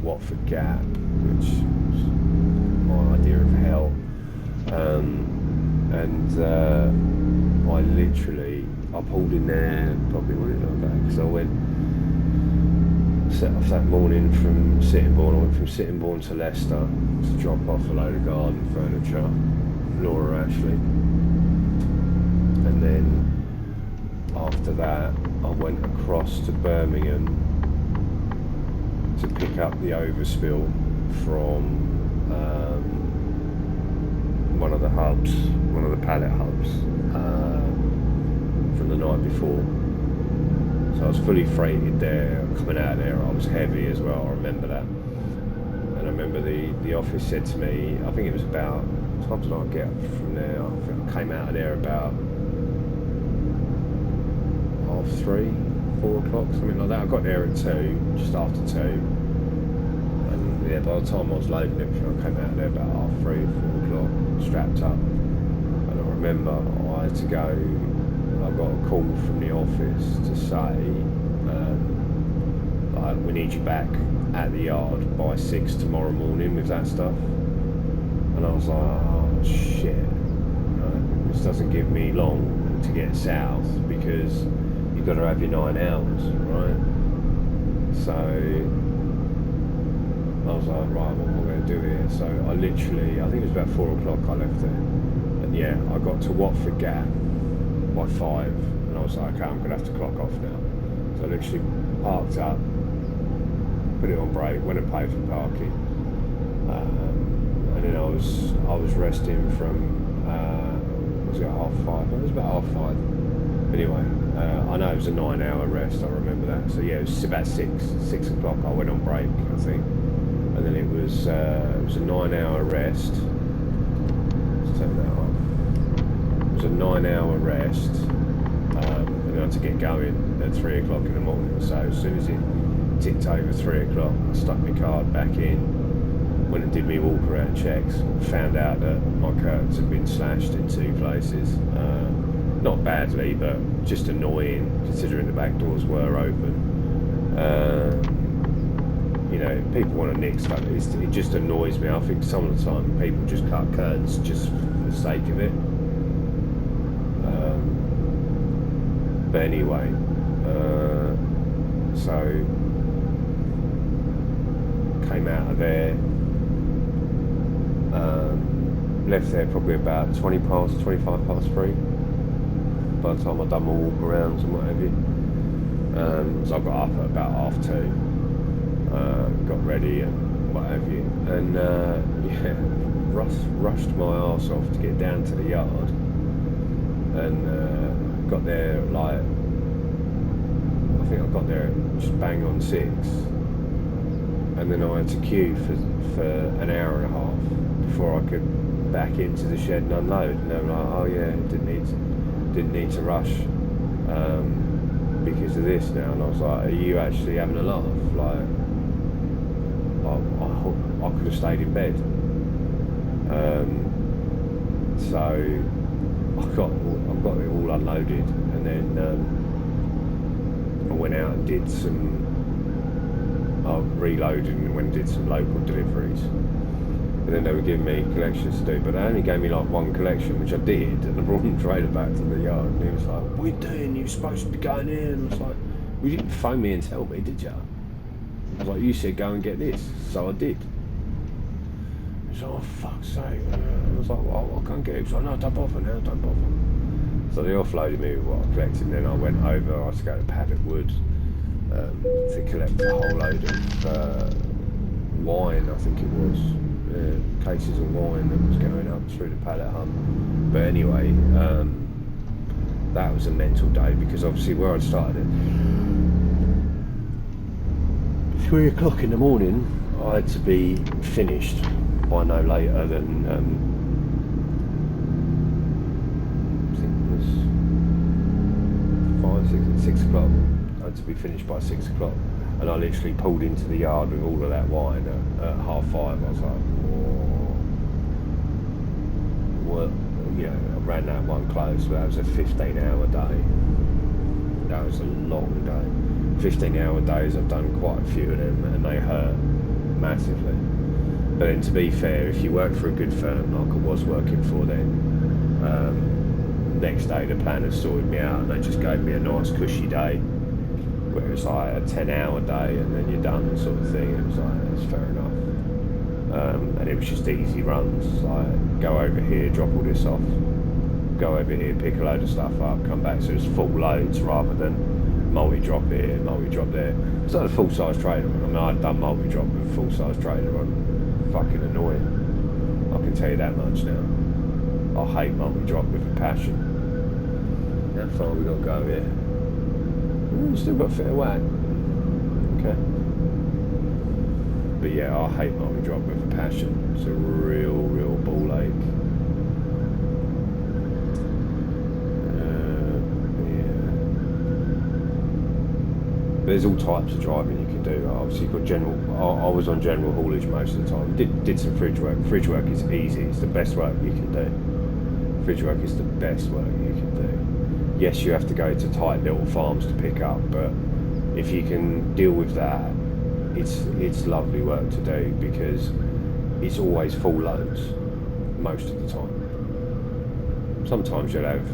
A: Watford Gap, which was my idea of hell, and I pulled in there probably, what did I go? Because I set off that morning from Sittingbourne. I went from Sittingbourne to Leicester to drop off a load of garden furniture, Laura actually, and then after that I went across to Birmingham to pick up the overspill from one of the pallet hubs from the night before. So I was fully freighted there. Coming out of there, I was heavy as well. I remember that. And I remember the office said to me, I think it was about, what time did I get from there? I think I came out of there about 3:30, 4 o'clock, something like that. I got there at 2, just after 2. And yeah, by the time I was loading everything, I came out of there about 3:30, 4 o'clock, strapped up. And I remember I had to go, I got a call from the office to say, like, we need you back at the yard by 6 tomorrow morning with that stuff. And I was like, oh shit, this doesn't give me long to get south, because you've got to have your 9 hours, right? So I was like, right, what am I going to do here? So I literally, I think it was about 4 o'clock I left there, and yeah, I got to Watford Gap by 5, and I was like, okay, I'm going to have to clock off now. So I literally parked up, put it on brake, went and paid for parking, and then I was resting from, was it 5:30? It was about 5:30. Anyway, I know it was a 9-hour rest, I remember that. So yeah, it was about 6 o'clock I went on break, I think. And then it was a 9-hour rest. Let's turn that off. It was a 9-hour rest, and then I had to get going at 3 o'clock in the morning. So as soon as it ticked over 3 o'clock, I stuck my card back in, went and did my walk around checks, found out that my curtains had been slashed in 2 places. Not badly, but just annoying considering the back doors were open. You know, people want to nick stuff. It just annoys me. I think some of the time people just cut curtains just for the sake of it. But anyway, so came out of there, left there probably about 25 past 3. By the time I'd done my walk arounds and what have you. So I got up at about 2:30, got ready and what have you, and yeah, rushed my arse off to get down to the yard, and got there like, I think I got there just bang on 6, and then I had to queue for an hour and a half before I could back into the shed and unload, and they were like, oh yeah, didn't need to rush because of this now. And I was like, are you actually having a laugh? Like, I could have stayed in bed. So I got it all unloaded, and then I went out and did some, I reloaded and went and did some local deliveries. And then they were giving me collections to do, but they only gave me like 1 collection, which I did, and I brought the trailer back to the yard, and he was like, what are you doing? You were supposed to be going in. And I was like, well, you didn't phone me and tell me, did you? I was like, you said go and get this, so I did. He was like, oh fuck's sake. And I was like, well, I'll go and get it. He was like, no, don't bother now, don't bother. So they offloaded me with what I collected, and then I went over, I had to go to Paddock Wood to collect a whole load of wine, I think it was. Cases of wine that was going up through the pallet hub. But anyway, that was a mental day, because obviously where I'd started at 3 o'clock in the morning, I had to be finished by no later than I think it was 6 o'clock. I had to be finished by 6 o'clock, and I literally pulled into the yard with all of that wine at 5:30. I was like, well, you know, I ran that one close, but that was a 15-hour day. that was a long day. 15-hour days, I've done quite a few of them, and they hurt massively. But then, to be fair, if you work for a good firm like I was working for then, next day the planners sorted me out and they just gave me a nice cushy day, where it was like a 10-hour day and then you're done sort of thing. It was like, that's fair enough. And it was just easy runs, like go over here, drop all this off, go over here, pick a load of stuff up, come back. So it was full loads rather than multi-drop here, multi-drop there. It's like a full-size trailer. I mean, I'd done multi-drop with a full-size trailer on. Fucking annoying, I can tell you that much now. I hate multi-drop with a passion. How far we got to go here? We've still got a fair whack. Okay. But yeah, I hate multi-drop with a passion. It's a real ball ache. There's all types of driving you can do. Obviously, you've got general. I was on general haulage most of the time. Did some fridge work. Fridge work is easy. It's the best work you can do. Fridge work is the best work you can do. Yes, you have to go to tight little farms to pick up, but if you can deal with that, it's lovely work to do because it's always full loads most of the time. Sometimes you'll have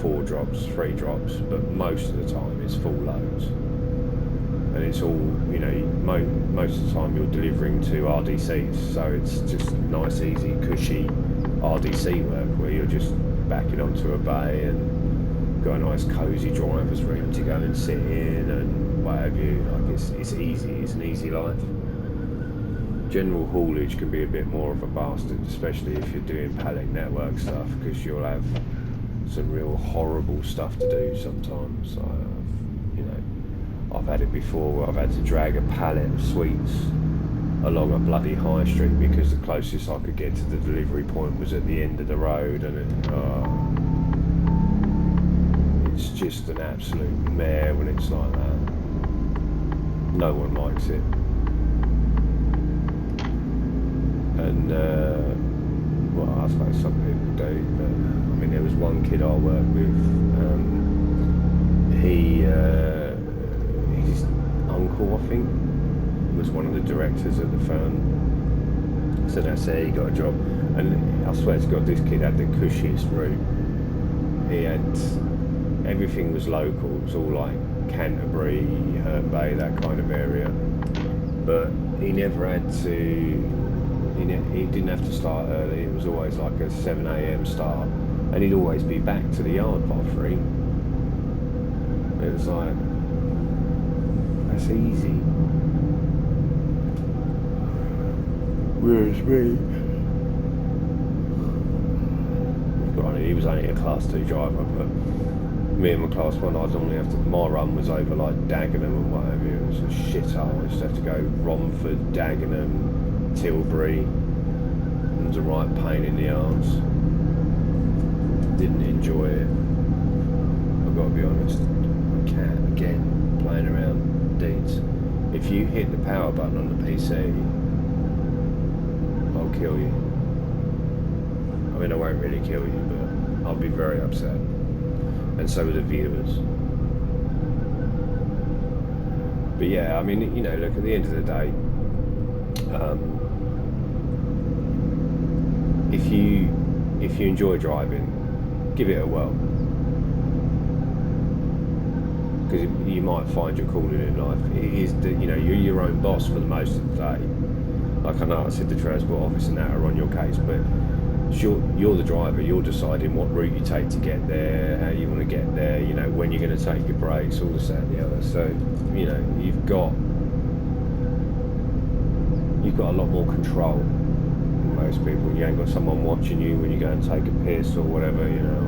A: 4 drops, 3 drops, but most of the time it's full loads. And it's all, you know, most of the time you're delivering to RDCs, so it's just nice, easy, cushy RDC work where you're just backing onto a bay and got a nice cosy driver's room to go and sit in and what have you. Like it's easy, it's an easy life. General haulage can be a bit more of a bastard, especially if you're doing pallet network stuff, because you'll have some real horrible stuff to do sometimes. You know, I've had it before where I've had to drag a pallet of sweets along a bloody high street because the closest I could get to the delivery point was at the end of the road, and it's just an absolute mare when it's like that. No one likes it. And well, I suppose some people do, but I mean, there was one kid I worked with, his uncle, I think, was one of the directors at the firm, so that's how he got a job. And I swear to God, this kid had the cushiest route. He had, everything was local, it was all like Canterbury, Herne Bay, that kind of area, but he never had to, he didn't have to start early. It was always like a 7 AM start, and he'd always be back to the yard by 3. It was like, that's easy. Whereas me, granted, he was only a class 2 driver, but me and my class 1, I'd normally have to, my run was over like Dagenham and what have you. It was a shithole. I used to have to go Romford, Dagenham, Tilbury. It was a right pain in the arse. Didn't enjoy it. I've got to be honest. My cat, again, playing around deeds. If you hit the power button on the PC, I'll kill you. I mean, I won't really kill you, but I'll be very upset. And so are the viewers. But yeah, I mean, you know, look, at the end of the day, if you enjoy driving, give it a whirl, because you might find your calling in life. It is, you know, you're your own boss for the most of the day. Like I know I said the transport office and that are on your case, but you're the driver. You're deciding what route you take to get there, how you want to get there, you know, when you're going to take your breaks, all this, that and the other. So, you know, you've got a lot more control than most people. You ain't got someone watching you when you go and take a piss or whatever, you know.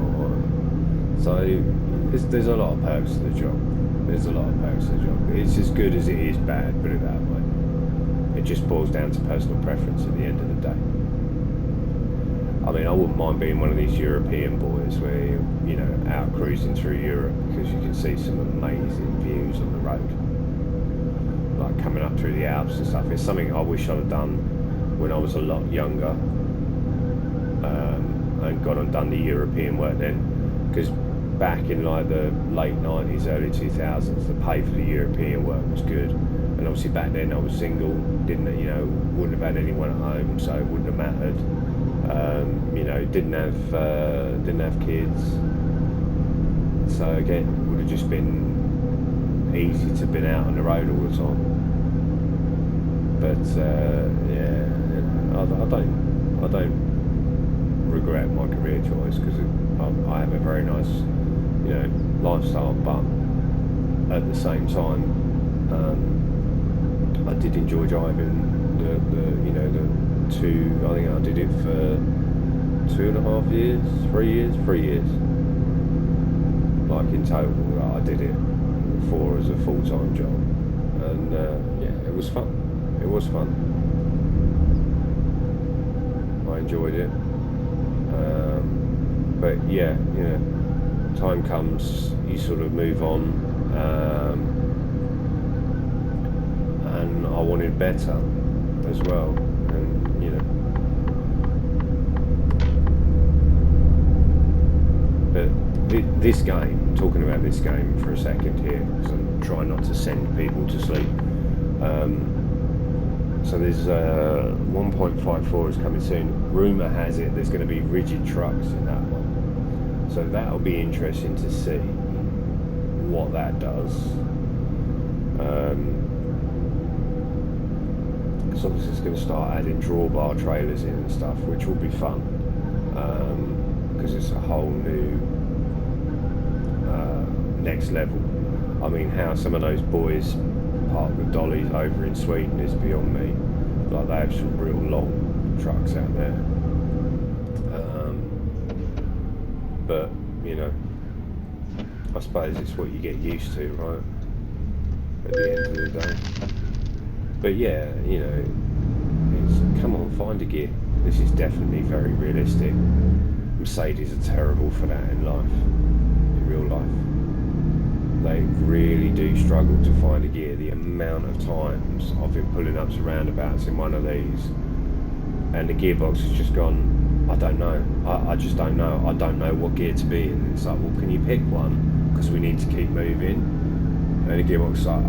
A: So there's a lot of perks to the job. There's a lot of perks to the job. It's as good as it is bad, put it that way. It just boils down to personal preference at the end of the day. I mean, I wouldn't mind being one of these European boys where you're, you know, out cruising through Europe, because you can see some amazing views on the road. Like coming up through the Alps and stuff. It's something I wish I'd have done when I was a lot younger, and gone and done the European work then. Because back in like the late 90s, early 2000s, the pay for the European work was good. And obviously back then I was single, didn't, you know, wouldn't have had anyone at home, so it wouldn't have mattered. You know, didn't have kids, so again, it would have just been easy to have been out on the road all the time. But yeah, I don't regret my career choice, because I have a very nice, you know, lifestyle. But at the same time, I did enjoy driving the you know, the two. I think I did it for 2.5 years, 3 years. Like in total, I did it for as a full-time job, and yeah, it was fun. It was fun. I enjoyed it. But yeah, you know, time comes, you sort of move on, and I wanted better as well, and you know. But this game, talking about this game for a second here, because I'm trying not to send people to sleep. So there's 1.54 is coming soon. Rumour has it there's going to be rigid trucks in that one. So that'll be interesting to see what that does. Because obviously it's going to start adding drawbar trailers in and stuff, which will be fun. Because it's a whole new next level. I mean, how some of those boys park the dollies over in Sweden is beyond me. Like, they have some real long trucks out there. But you know, I suppose it's what you get used to, right? At the end of the day. But yeah, you know, it's, come on, find a gear. This is definitely very realistic. Mercedes are terrible for that in life, in real life. They really do struggle to find a gear. The amount of times I've been pulling up to roundabouts in one of these, and the gearbox has just gone, I don't know. I just don't know. I don't know what gear to be in. It's like, well, can you pick one? Because we need to keep moving. And the gearbox is like, I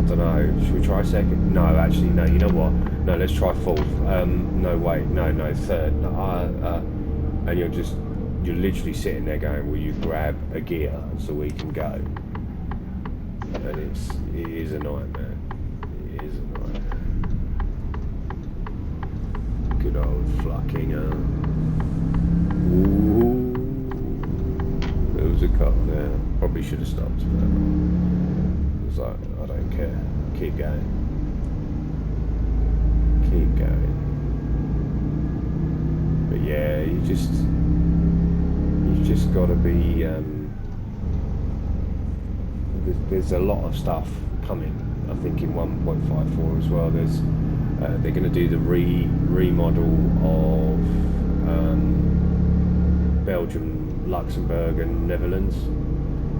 A: don't know. Should we try second? No, actually, no. You know what? No, let's try fourth. No, wait. No, third. No, and you're literally sitting there going, will you grab a gear so we can go? And it is a nightmare. It is a nightmare. Good old fucking ooh, there was a car there. Probably should have stopped, but it was like, I don't care. Keep going. Keep going. But yeah, you've just got to be. There's a lot of stuff coming. I think in 1.54 as well. They're going to do the remodel of Belgium, Luxembourg, and Netherlands.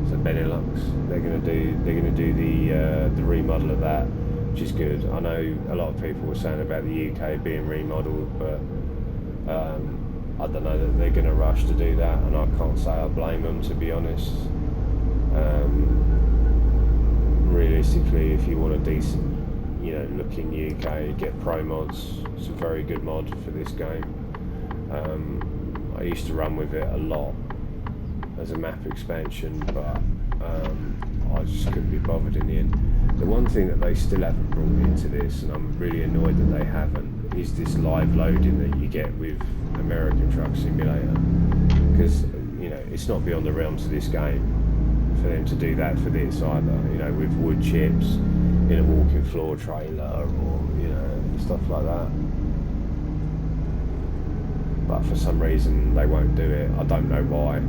A: So Benelux. They're going to do the remodel of that, which is good. I know a lot of people were saying about the UK being remodeled, but I don't know that they're going to rush to do that, and I can't say I blame them, to be honest. Realistically, if you want a decent, you know, looking UK, get Pro Mods. It's a very good mod for this game. I used to run with it a lot as a map expansion, but I just couldn't be bothered in the end. The one thing that they still haven't brought into this, and I'm really annoyed that they haven't, is this live loading that you get with American Truck Simulator. Because, you know, it's not beyond the realms of this game for them to do that for this either, you know, with wood chips in a walking floor trailer, or, you know, stuff like that. But for some reason they won't do it. I don't know why.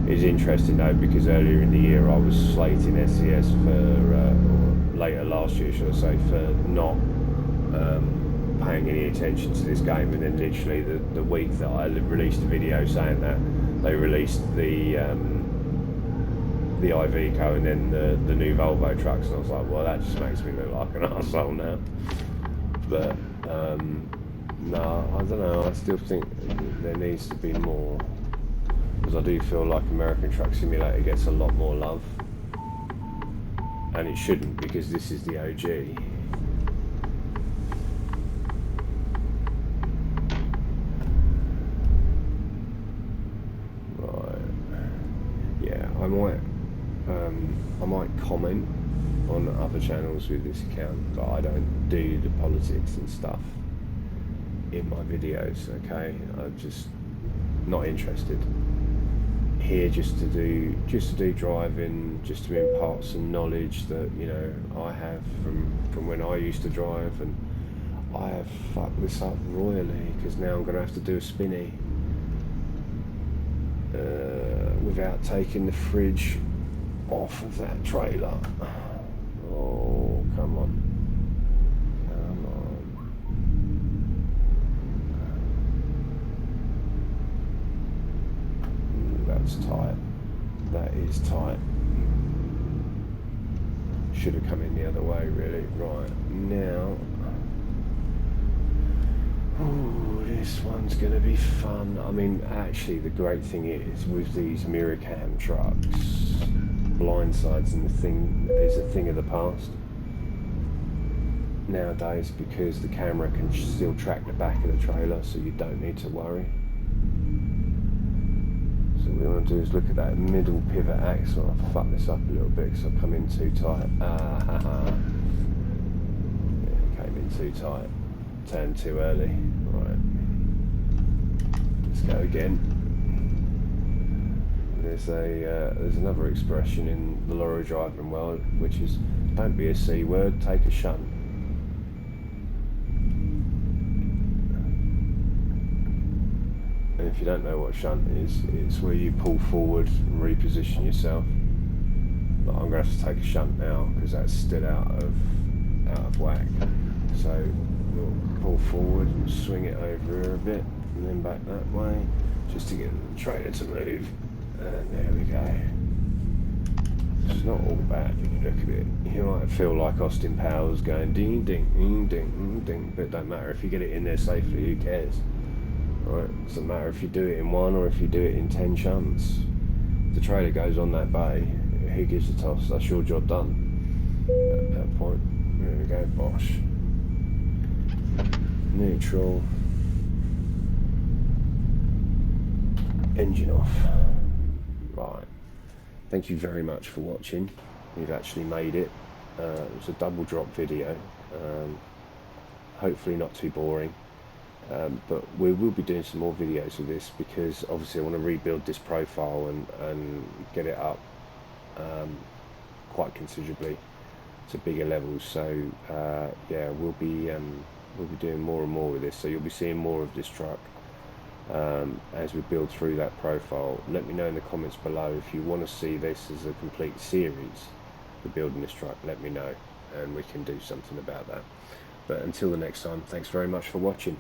A: It's interesting though, because earlier in the year I was slating SES for, or later last year should I say, for not paying any attention to this game, and then literally the week that I released a video saying that, they released the Iveco and then the new Volvo trucks, and I was like, well, that just makes me look like an arsehole now. But No, I don't know. I still think there needs to be more, because I do feel like American Truck Simulator gets a lot more love, and it shouldn't, because this is the OG. Right. Yeah, I might comment on other channels with this account, but I don't do the politics and stuff in my videos. Okay, I'm just not interested here, just to do driving, just to impart some knowledge that, you know, I have from when I used to drive. And I have fucked this up royally, because now I'm gonna have to do a spinny without taking the fridge off of that trailer. Oh, come on. Come on. That's tight. That is tight. Should have come in the other way, really. Right, now. Oh, this one's going to be fun. I mean, actually, the great thing is, with these mirror cam trucks, blindsides and the thing is a thing of the past nowadays, because the camera can still track the back of the trailer, so you don't need to worry. So what we want to do is look at that middle pivot axle. I'll fuck this up a little bit because I've come in too tight. Yeah, came in too tight. Turned too early. Right. Let's go again. There's another expression in the lorry driving world, which is, don't be a C word, take a shunt. And if you don't know what a shunt is, it's where you pull forward and reposition yourself. But I'm going to have to take a shunt now, because that's still out of whack. So we'll pull forward and swing it over here a bit, and then back that way, just to get the trailer to move. And there we go. It's not all bad when you look at it. You might feel like Austin Powers going ding ding ding ding ding, but it don't matter if you get it in there safely. Who cares? Right? Doesn't matter if you do it in one or if you do it in 10 shunts. If the trailer goes on that bay, who gives a toss? That's your job done. At that point, there we go. Bosh. Neutral. Engine off. Right. Thank you very much for watching. We've actually made it. It was a double drop video. Hopefully not too boring. But we will be doing some more videos of this, because obviously I want to rebuild this profile and get it up quite considerably to bigger levels. So yeah, we'll be doing more and more with this. So you'll be seeing more of this truck as we build through that profile. Let me know in the comments below if you want to see this as a complete series for building this truck. Let me know, and we can do something about that. But until the next time, thanks very much for watching.